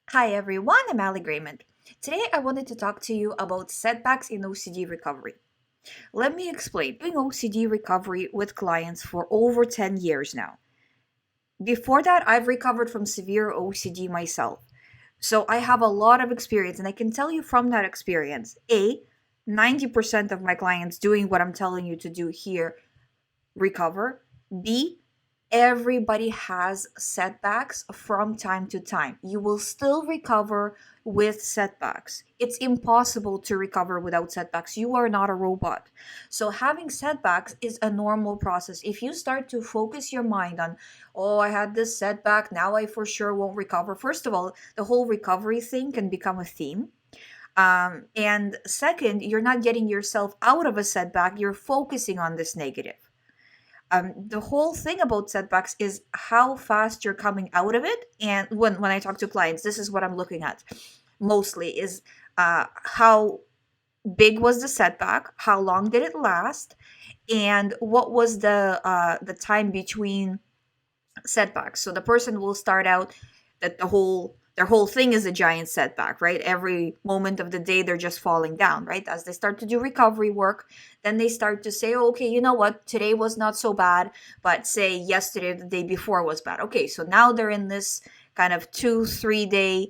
Hi everyone, I'm Ali GREYMOND. Today I wanted to talk to you about setbacks in OCD recovery. Let me explain. Doing OCD recovery with clients for over 10 years now. Before that, I've recovered from severe OCD myself. So I have a lot of experience, and I can tell you from that experience, 90% of my clients doing what I'm telling you to do here recover. B, everybody has setbacks from time to time. You will still recover with setbacks. It's impossible to recover without setbacks. You are not a robot. So, having setbacks is a normal process. If you start to focus your mind on, oh, I had this setback, now I for sure won't recover. First of all, the whole recovery thing can become a theme. And second, you're not getting yourself out of a setback, you're focusing on this negative. The whole thing about setbacks is how fast you're coming out of it. And when I talk to clients, this is what I'm looking at mostly is how big was the setback, how long did it last, and what was the time between setbacks. So the person will start out that their whole thing is a giant setback, right? Every moment of the day they're just falling down, right? As they start to do recovery work, then they start to say, oh, okay, you know what? Today was not so bad, but say yesterday, the day before was bad. Okay, so now they're in this kind of 2 3 day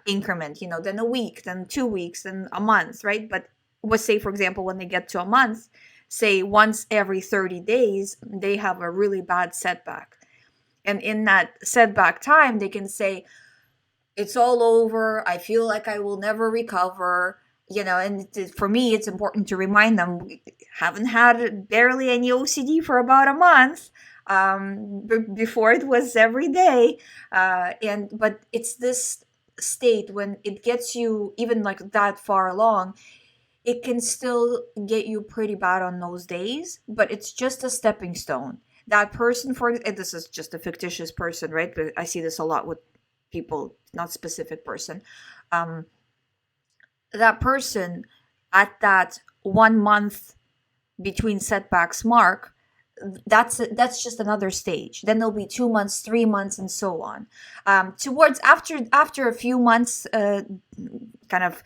increment, then a week, then 2 weeks, then a month, right? But let's say, for example, when they get to a month, say once every 30 days, they have a really bad setback, and in that setback time, they can say, it's all over. I feel like I will never recover. And for me, it's important to remind them we haven't had barely any OCD for about a month. Before it was every day. But it's this state when it gets you even like that far along, it can still get you pretty bad on those days, but it's just a stepping stone. That person, and this is just a fictitious person, right? But I see this a lot with people, not specific person. Um, that person at that 1 month between setbacks mark, that's just another stage. Then there'll be 2 months, 3 months, and so on. Towards after a few months, kind of.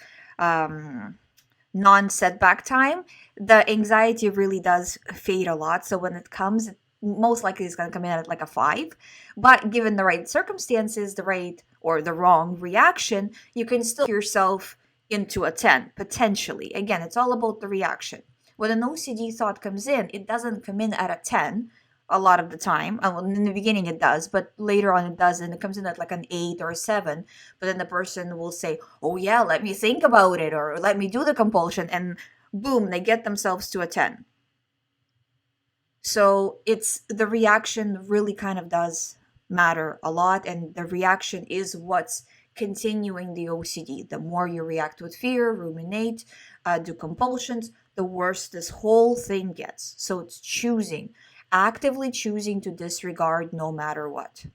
Non setback time, the anxiety really does fade a lot. So when it comes, most likely it's going to come in at like a 5. But given the right circumstances, the right or the wrong reaction, you can still yourself into a 10, potentially. Again, it's all about the reaction. When an OCD thought comes in, it doesn't come in at a 10 a lot of the time. Well, in the beginning it does, but later on it doesn't. It comes in at like an 8 or a 7. But then the person will say, oh yeah, let me think about it, or let me do the compulsion, and boom, they get themselves to a 10. So it's the reaction really kind of does matter a lot, and the reaction is what's continuing the OCD. The more you react with fear, ruminate, do compulsions, the worse this whole thing gets. So it's actively choosing to disregard no matter what.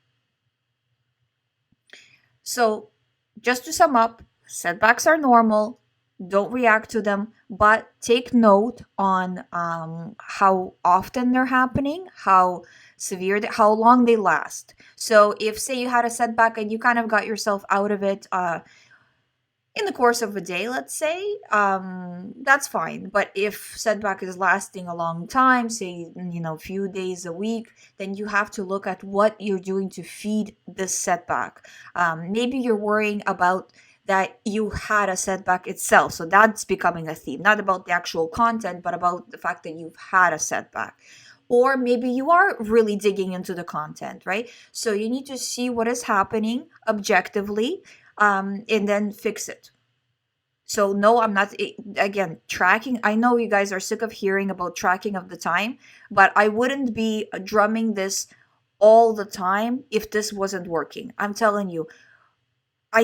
So, just to sum up, setbacks are normal. Don't react to them, but take note on how often they're happening, how how long they last. So, if say you had a setback and you kind of got yourself out of it in the course of a day, let's say, that's fine. But if setback is lasting a long time, say, a few days a week, then you have to look at what you're doing to feed this setback. Maybe you're worrying about that you had a setback itself. So that's becoming a theme, not about the actual content, but about the fact that you've had a setback. Or maybe you are really digging into the content, right? So you need to see what is happening objectively, and then fix it. So no, I'm not again tracking. I know you guys are sick of hearing about tracking of the time, but I wouldn't be drumming this all the time if this wasn't working. I'm telling you, I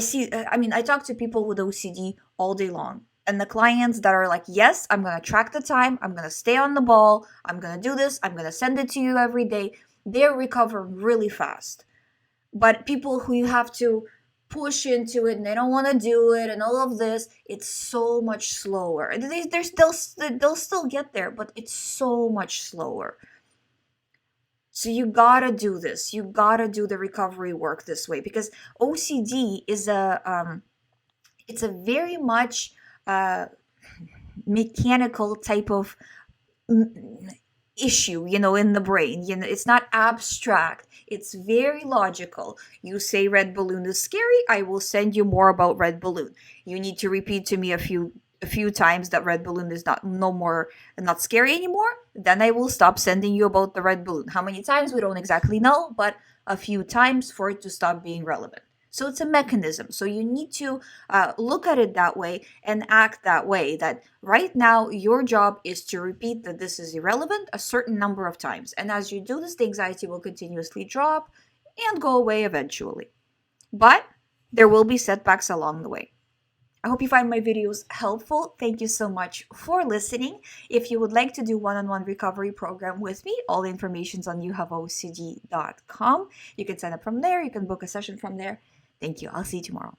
talk to people with OCD all day long. And the clients that are like, yes, I'm going to track the time, I'm going to stay on the ball, I'm going to do this, I'm going to send it to you every day, they recover really fast. But people who you have to push into it and they don't want to do it and all of this, it's so much slower. They'll still get there, but it's so much slower. So you gotta do this. You gotta do the recovery work this way, because OCD is it's a very much uh, mechanical type of issue, in the brain. It's not abstract, it's very logical. You say red balloon is scary, I will send you more about red balloon. You need to repeat to me a few times that red balloon is not scary anymore, then I will stop sending you about the red balloon. How many times, we don't exactly know, but a few times for it to stop being relevant. So it's a mechanism. So you need to look at it that way and act that way, that right now your job is to repeat that this is irrelevant a certain number of times. And as you do this, the anxiety will continuously drop and go away eventually. But there will be setbacks along the way. I hope you find my videos helpful. Thank you so much for listening. If you would like to do one-on-one recovery program with me, all the information's on youhaveocd.com. You can sign up from there. You can book a session from there. Thank you. I'll see you tomorrow.